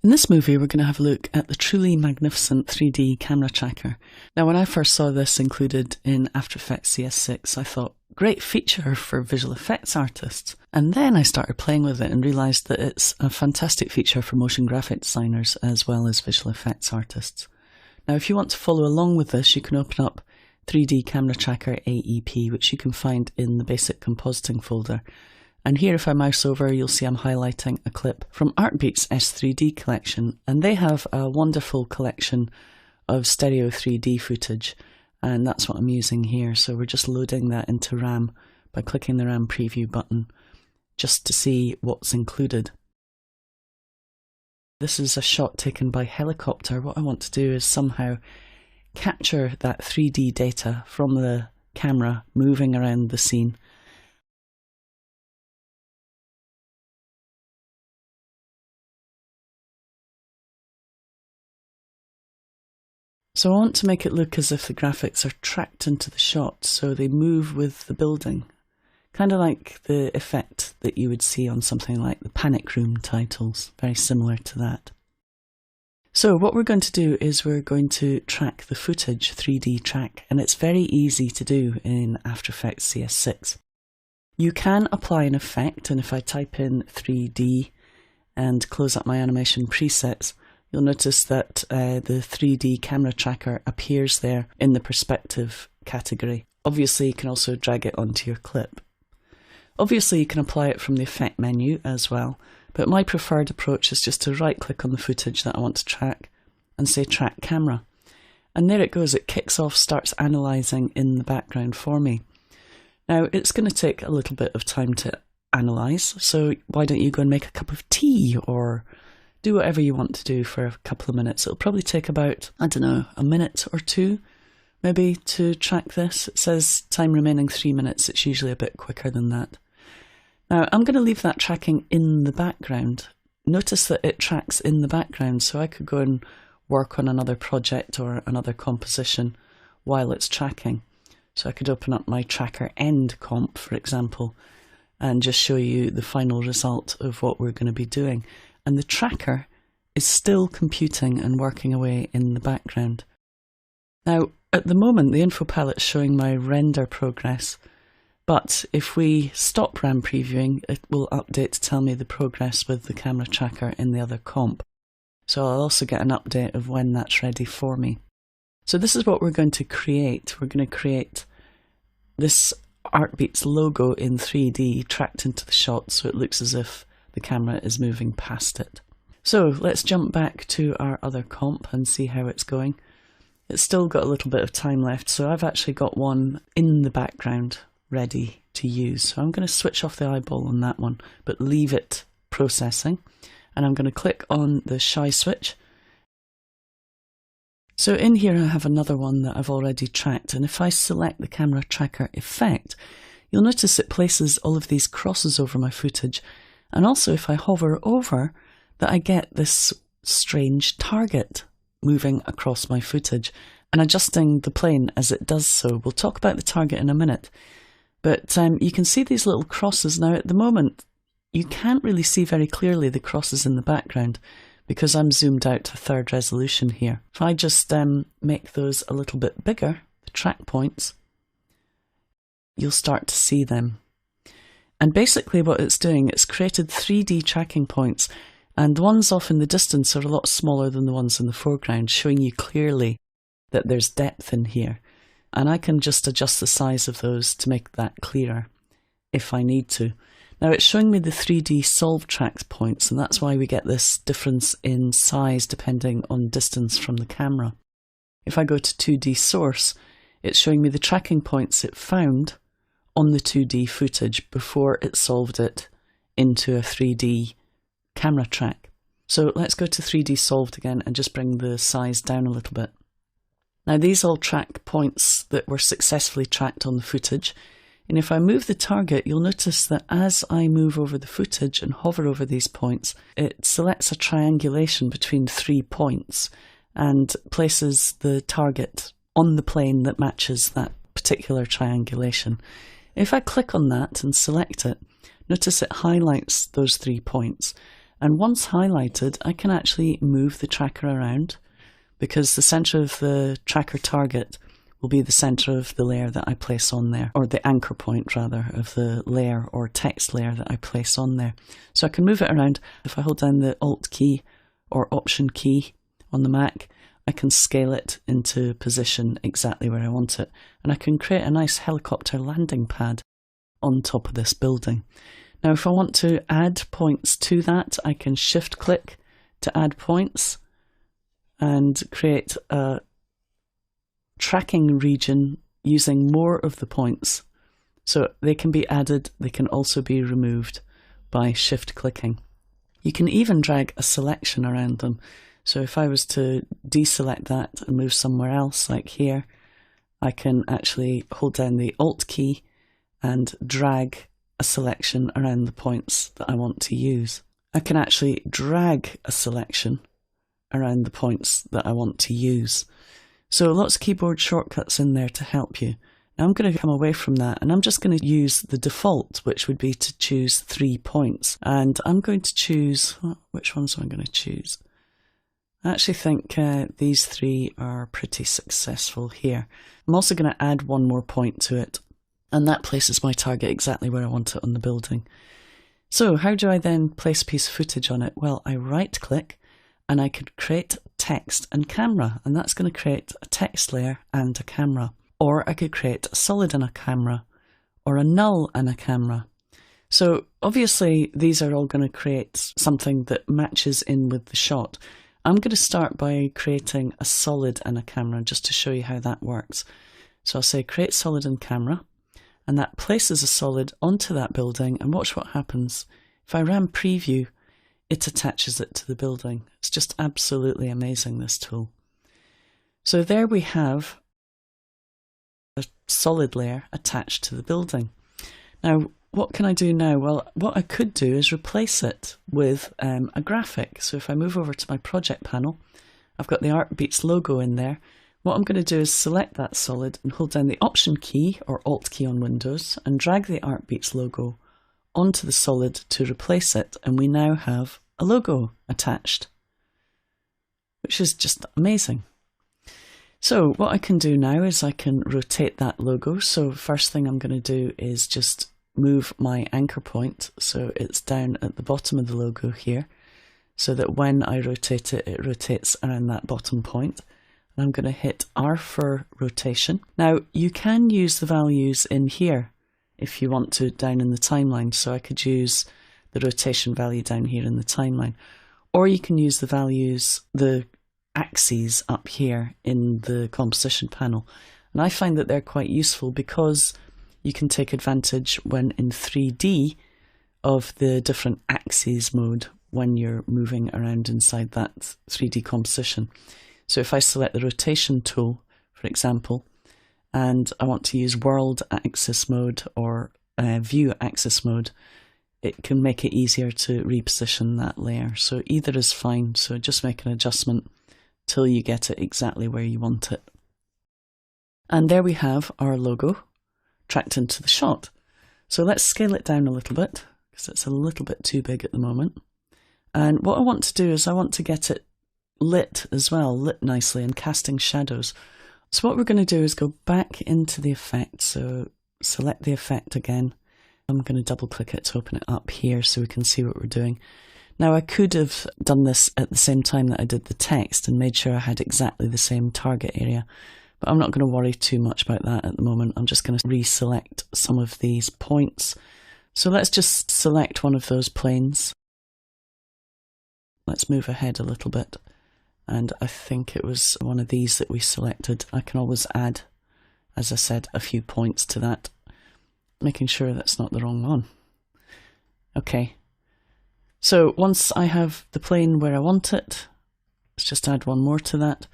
In this movie, we're going to have a look at the truly magnificent 3D camera tracker. Now, when I first saw this included in After Effects CS6, I thought, great feature for visual effects artists. And then I started playing with it and realised that it's a fantastic feature for motion graphic designers as well as visual effects artists. Now, if you want to follow along with this, you can open up 3D Camera Tracker AEP, which you can find in the basic compositing folder. And here, if I mouse over, you'll see I'm highlighting a clip from Artbeat's S3D collection, and they have a wonderful collection of stereo 3D footage, and that's what I'm using here. So we're just loading that into RAM by clicking the RAM preview button just to see what's included. This is a shot taken by helicopter. What I want to do is somehow capture that 3D data from the camera moving around the scene. So I want to make it look as if the graphics are tracked into the shot, so they move with the building. Kind of like the effect that you would see on something like the Panic Room titles, very similar to that. So what we're going to do is we're going to track the footage, 3D track, and it's very easy to do in After Effects CS6. You can apply an effect, and if I type in 3D and close up my animation presets, you'll notice that the 3D camera tracker appears there in the perspective category. Obviously, you can also drag it onto your clip. Obviously, you can apply it from the effect menu as well, but my preferred approach is just to right-click on the footage that I want to track and say Track Camera. And there it goes, it kicks off, starts analysing in the background for me. Now, it's going to take a little bit of time to analyse, so why don't you go and make a cup of tea or do whatever you want to do for a couple of minutes. It'll probably take about, I don't know, a minute or two, maybe, to track this. It says time remaining 3 minutes. It's usually a bit quicker than that. Now, I'm going to leave that tracking in the background. Notice that it tracks in the background, so I could go and work on another project or another composition while it's tracking. So I could open up my tracker end comp, for example, and just show you the final result of what we're going to be doing. And the tracker is still computing and working away in the background. Now, at the moment, the info palette is showing my render progress, but if we stop RAM previewing, it will update to tell me the progress with the camera tracker in the other comp. So I'll also get an update of when that's ready for me. So this is what we're going to create. We're going to create this Artbeats logo in 3D tracked into the shot so it looks as if the camera is moving past it. So let's jump back to our other comp and see how it's going. It's still got a little bit of time left, so I've actually got one in the background ready to use. So I'm going to switch off the eyeball on that one, but leave it processing. And I'm going to click on the shy switch. So in here I have another one that I've already tracked, and if I select the camera tracker effect, you'll notice it places all of these crosses over my footage. And also if I hover over, that I get this strange target moving across my footage and adjusting the plane as it does so. We'll talk about the target in a minute. But you can see these little crosses. Now at the moment, you can't really see very clearly the crosses in the background because I'm zoomed out to third resolution here. If I just make those a little bit bigger, the track points, you'll start to see them. And basically what it's doing, it's created 3D tracking points, and the ones off in the distance are a lot smaller than the ones in the foreground, showing you clearly that there's depth in here. And I can just adjust the size of those to make that clearer if I need to. Now it's showing me the 3D solve tracked points, and that's why we get this difference in size depending on distance from the camera. If I go to 2D source, it's showing me the tracking points it found on the 2D footage before it solved it into a 3D camera track. So let's go to 3D solved again and just bring the size down a little bit. Now these all track points that were successfully tracked on the footage, and if I move the target, you'll notice that as I move over the footage and hover over these points, it selects a triangulation between 3 points and places the target on the plane that matches that particular triangulation. If I click on that and select it, notice it highlights those 3 points, And once highlighted, I can actually move the tracker around because the center of the tracker target will be the center of the layer that I place on there, or the anchor point rather of the layer or text layer that I place on there. So I can move it around. If I hold down the Alt key or Option key on the Mac, I can scale it into position exactly where I want it. And I can create a nice helicopter landing pad on top of this building. Now if I want to add points to that, I can shift click to add points and create a tracking region using more of the points. So they can be added, they can also be removed by shift clicking. You can even drag a selection around them. So if I was to deselect that and move somewhere else, like here, I can actually hold down the Alt key and drag a selection around the points that I want to use. I can actually drag a selection around the points that I want to use. So lots of keyboard shortcuts in there to help you. Now I'm going to come away from that and I'm just going to use the default, which would be to choose 3 points. And I'm going to choose, which ones am I going to choose? I actually think these 3 are pretty successful here. I'm also going to add one more point to it, and that places my target exactly where I want it on the building. So how do I then place a piece of footage on it? Well, I right click and I could create text and camera, and that's going to create a text layer and a camera. Or I could create a solid and a camera, or a null and a camera. So obviously these are all going to create something that matches in with the shot. I'm going to start by creating a solid and a camera just to show you how that works. So I'll say create solid and camera, and that places a solid onto that building, and watch what happens. If I ram preview, it attaches it to the building. It's just absolutely amazing, this tool. So there we have a solid layer attached to the building. Now, what can I do now? Well, what I could do is replace it with a graphic. So if I move over to my project panel, I've got the Artbeats logo in there. What I'm going to do is select that solid and hold down the Option key or Alt key on Windows and drag the Artbeats logo onto the solid to replace it, and we now have a logo attached, which is just amazing. So what I can do now is I can rotate that logo. So first thing I'm going to do is just move my anchor point so it's down at the bottom of the logo here, so that when I rotate it, it rotates around that bottom point. And I'm going to hit R for rotation. Now you can use the values in here if you want to down in the timeline. So I could use the rotation value down here in the timeline, or you can use the values, the axes up here in the composition panel. And I find that they're quite useful because you can take advantage when in 3D of the different axes mode when you're moving around inside that 3D composition. So if I select the rotation tool, for example, and I want to use world axis mode or view axis mode, it can make it easier to reposition that layer. So either is fine. So just make an adjustment till you get it exactly where you want it. And there we have our logo tracked into the shot. So let's scale it down a little bit because it's a little bit too big at the moment. And what I want to do is I want to get it lit as well, lit nicely and casting shadows. So what we're going to do is go back into the effect. So select the effect again. I'm going to double click it to open it up here so we can see what we're doing. Now I could have done this at the same time that I did the text and made sure I had exactly the same target area, but I'm not going to worry too much about that at the moment. I'm just going to reselect some of these points. So let's just select one of those planes. Let's move ahead a little bit. And I think it was one of these that we selected. I can always add, as I said, a few points to that, making sure that's not the wrong one. Okay. So once I have the plane where I want it, let's just add one more to that.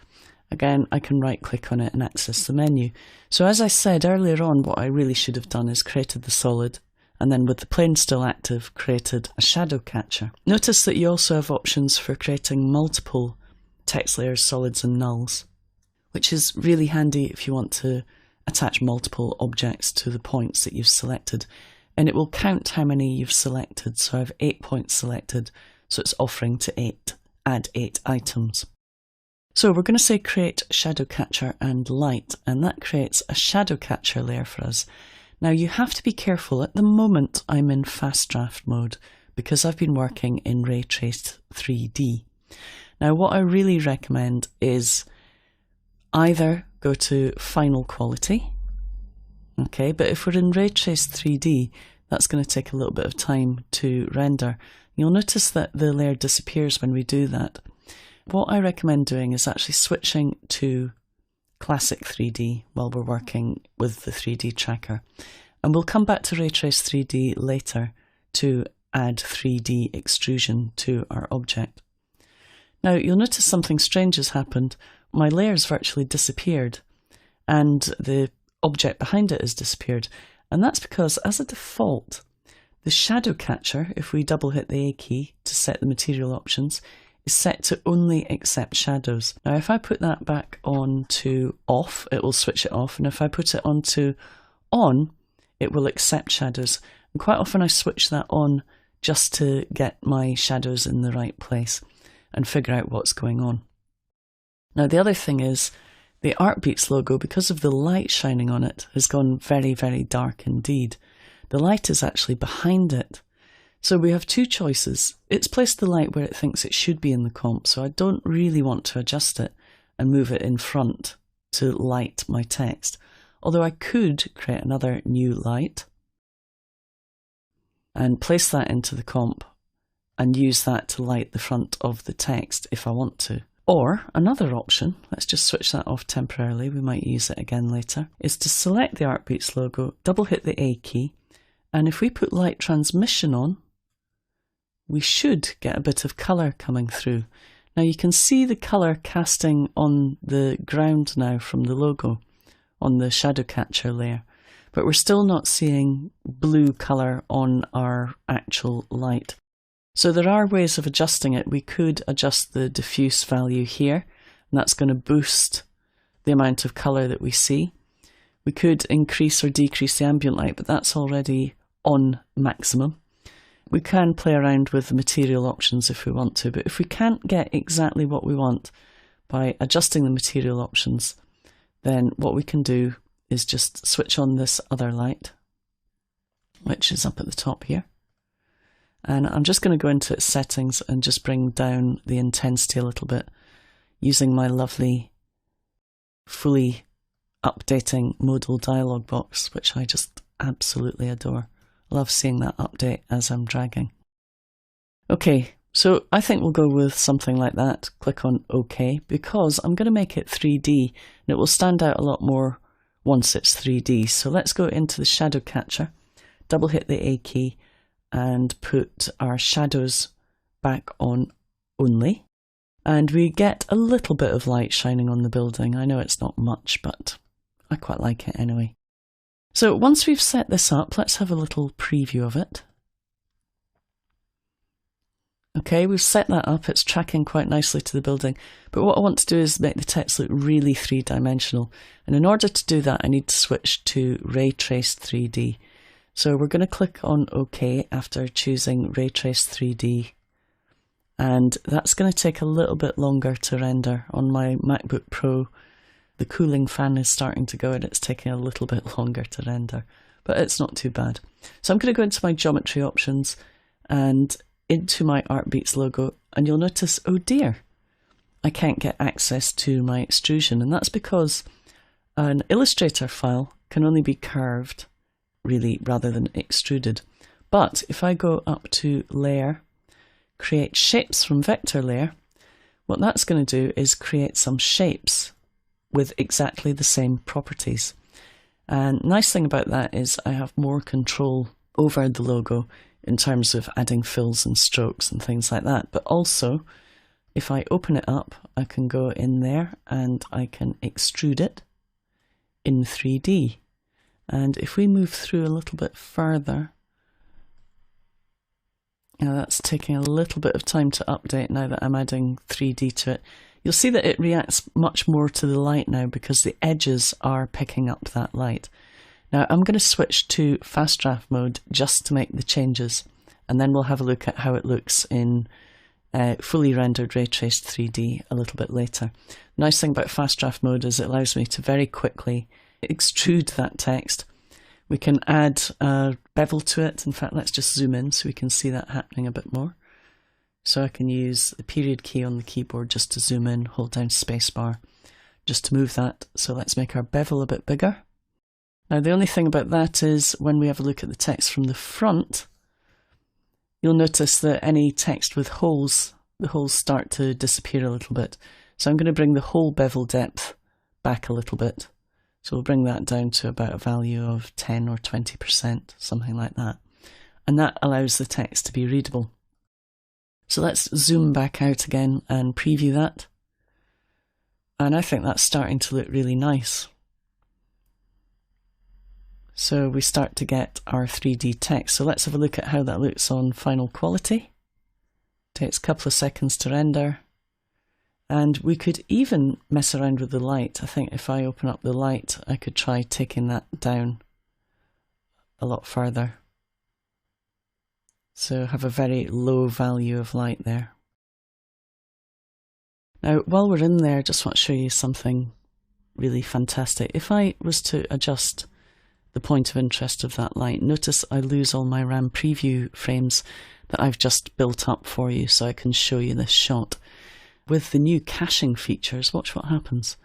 Again, I can right click on it and access the menu. So as I said earlier on, what I really should have done is created the solid, and then with the plane still active, created a shadow catcher. Notice that you also have options for creating multiple text layers, solids and nulls, which is really handy if you want to attach multiple objects to the points that you've selected. And it will count how many you've selected. So I have 8 points selected, So it's offering to add 8 items. So we're going to say create shadow catcher and light, and that creates a shadow catcher layer for us. Now you have to be careful. At the moment I'm in fast draft mode because I've been working in ray traced 3D. Now what I really recommend is either go to final quality, okay, but if we're in ray traced 3D, that's going to take a little bit of time to render. You'll notice that the layer disappears when we do that. What I recommend doing is actually switching to classic 3D while we're working with the 3D tracker. And we'll come back to ray trace 3D later to add 3D extrusion to our object. Now you'll notice something strange has happened. My layer's virtually disappeared and the object behind it has disappeared. And that's because, as a default, the shadow catcher, if we double hit the A key to set the material options, is set to only accept shadows. Now if I put that back on to off, it will switch it off, and if I put it on to on, it will accept shadows. And quite often I switch that on just to get my shadows in the right place and figure out what's going on. Now the other thing is, the Artbeats logo, because of the light shining on it, has gone very, very dark indeed. The light is actually behind it. So we have two choices. It's placed the light where it thinks it should be in the comp, so I don't really want to adjust it and move it in front to light my text. Although I could create another new light and place that into the comp and use that to light the front of the text if I want to. Or another option, let's just switch that off temporarily, we might use it again later, is to select the Artbeats logo, double hit the A key, and if we put light transmission on, we should get a bit of colour coming through. Now you can see the colour casting on the ground now from the logo, on the shadow catcher layer, but we're still not seeing blue colour on our actual light. So there are ways of adjusting it. We could adjust the diffuse value here, and that's going to boost the amount of colour that we see. We could increase or decrease the ambient light, but that's already on maximum. We can play around with the material options if we want to, but if we can't get exactly what we want by adjusting the material options, then what we can do is just switch on this other light, which is up at the top here. And I'm just going to go into its settings and just bring down the intensity a little bit using my lovely fully updating modal dialog box, which I just absolutely adore. Love seeing that update as I'm dragging. Okay, so I think we'll go with something like that. Click on OK, because I'm going to make it 3D and it will stand out a lot more once it's 3D. So let's go into the shadow catcher, double hit the A key and put our shadows back on only. And we get a little bit of light shining on the building. I know it's not much, but I quite like it anyway. So once we've set this up, let's have a little preview of it. Okay, we've set that up, it's tracking quite nicely to the building, but what I want to do is make the text look really three-dimensional, and in order to do that I need to switch to Ray Traced 3D. So we're going to click on OK after choosing Ray Traced 3D, and that's going to take a little bit longer to render. On my MacBook Pro, the cooling fan is starting to go and it's taking a little bit longer to render, but it's not too bad. So I'm going to go into my geometry options and into my Artbeats logo, and you'll notice, oh dear, I can't get access to my extrusion, and that's because an Illustrator file can only be curved, really, rather than extruded. But if I go up to Layer, Create Shapes from Vector Layer, what that's going to do is create some shapes with exactly the same properties. And nice thing about that is I have more control over the logo in terms of adding fills and strokes and things like that. But also, if I open it up, I can go in there and I can extrude it in 3D. And if we move through a little bit further, now that's taking a little bit of time to update now that I'm adding 3D to it. You'll see that it reacts much more to the light now because the edges are picking up that light. Now I'm going to switch to fast draft mode just to make the changes, and then we'll have a look at how it looks in fully rendered ray traced 3D a little bit later. Nice thing about fast draft mode is it allows me to very quickly extrude that text. We can add a bevel to it. In fact, let's just zoom in so we can see that happening a bit more. So I can use the period key on the keyboard just to zoom in, hold down spacebar just to move that. So let's make our bevel a bit bigger. Now the only thing about that is when we have a look at the text from the front, you'll notice that any text with holes, the holes start to disappear a little bit. So I'm going to bring the whole bevel depth back a little bit. So we'll bring that down to about a value of 10 or 20%, something like that. And that allows the text to be readable. So let's zoom back out again and preview that. And I think that's starting to look really nice. So we start to get our 3D text. So let's have a look at how that looks on final quality. Takes a couple of seconds to render. And we could even mess around with the light. I think if I open up the light, I could try taking that down a lot further. So have a very low value of light there. Now, while we're in there, I just want to show you something really fantastic. If I was to adjust the point of interest of that light, notice I lose all my RAM preview frames that I've just built up for you so I can show you this shot. With the new caching features, watch what happens.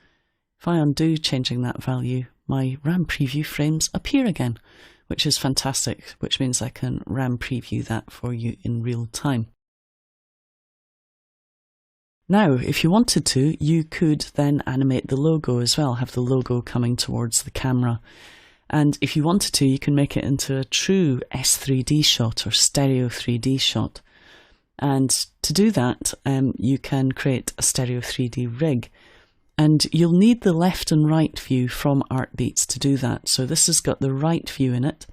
If I undo changing that value, my RAM preview frames appear again, which is fantastic, which means I can RAM preview that for you in real time. Now, if you wanted to, you could then animate the logo as well, have the logo coming towards the camera. And if you wanted to, you can make it into a true S3D shot or stereo 3D shot. And to do that, you can create a stereo 3D rig. And you'll need the left and right view from Artbeats to do that. So this has got the right view in it.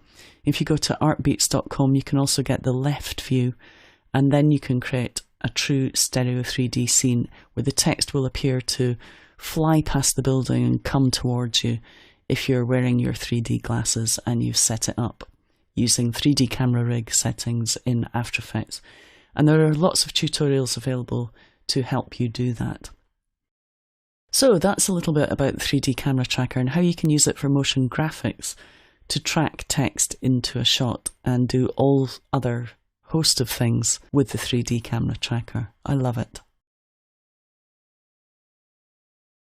If you go to artbeats.com, you can also get the left view. And then you can create a true stereo 3D scene where the text will appear to fly past the building and come towards you if you're wearing your 3D glasses and you've set it up using 3D camera rig settings in After Effects. And there are lots of tutorials available to help you do that. So that's a little bit about the 3D camera tracker and how you can use it for motion graphics to track text into a shot and do all other host of things with the 3D camera tracker. I love it.